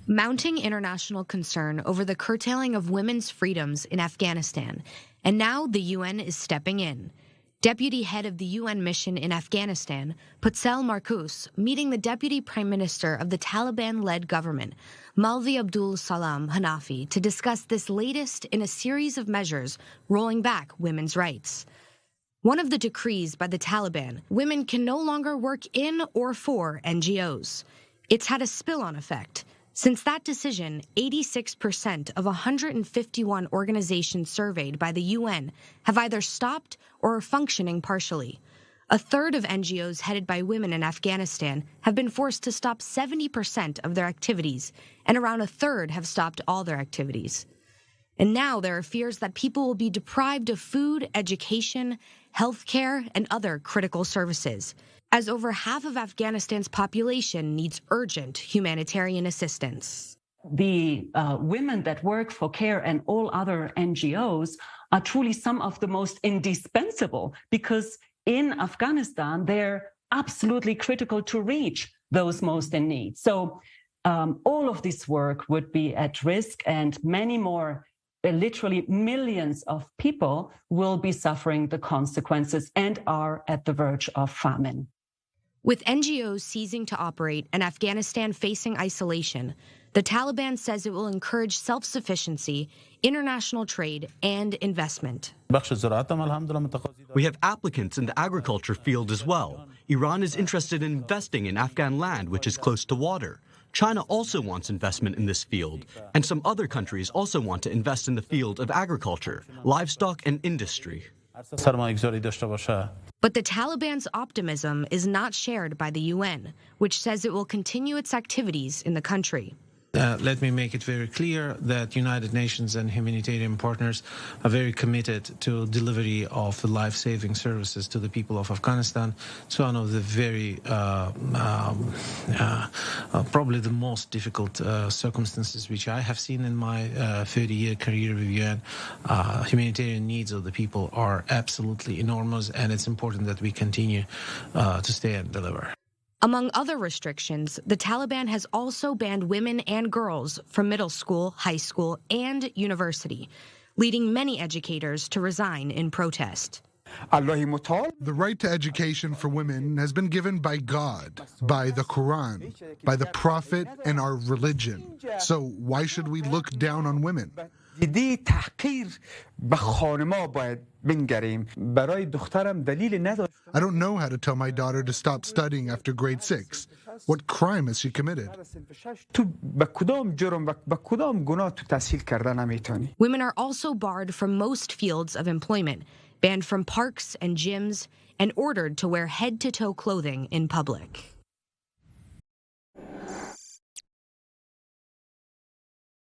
Mounting international concern over the curtailing of women's freedoms in Afghanistan, and now the UN is stepping in. Deputy head of the UN mission in Afghanistan, Putsel Marcus, meeting the deputy prime minister of the Taliban-led government, Malvi Abdul Salam Hanafi, to discuss this latest in a series of measures rolling back women's rights. One of the decrees by the Taliban, women can no longer work in or for NGOs. It's had a spill-on effect. Since that decision, 86% of 151 organizations surveyed by the UN have either stopped or are functioning partially. A third of NGOs headed by women in Afghanistan have been forced to stop 70% of their activities, and around a third have stopped all their activities. And now there are fears that people will be deprived of food, education, healthcare, and other critical services, as over half of Afghanistan's population needs urgent humanitarian assistance. The women that work for CARE and all other NGOs are truly some of the most indispensable, because in Afghanistan, they're absolutely critical to reach those most in need. So all of this work would be at risk, and many more, literally millions of people will be suffering the consequences and are at the verge of famine. With NGOs ceasing to operate and Afghanistan facing isolation, the Taliban says it will encourage self-sufficiency, international trade, and investment. We have applicants in the agriculture field as well. Iran is interested in investing in Afghan land, which is close to water. China also wants investment in this field, and some other countries also want to invest in the field of agriculture, livestock, and industry. But the Taliban's optimism is not shared by the UN, which says it will continue its activities in the country. Let me make it very clear that United Nations and humanitarian partners are very committed to delivery of life-saving services to the people of Afghanistan. It's one of the very, probably the most difficult circumstances which I have seen in my 30-year career with UN. Humanitarian needs of the people are absolutely enormous, and it's important that we continue to stay and deliver. Among other restrictions, the Taliban has also banned women and girls from middle school, high school, and university, leading many educators to resign in protest. The right to education for women has been given by God, by the Quran, by the Prophet, and our religion. So why should we look down on women? I don't know how to tell my daughter to stop studying after grade 6. What crime has she committed? Women are also barred from most fields of employment, banned from parks and gyms, and ordered to wear head-to-toe clothing in public.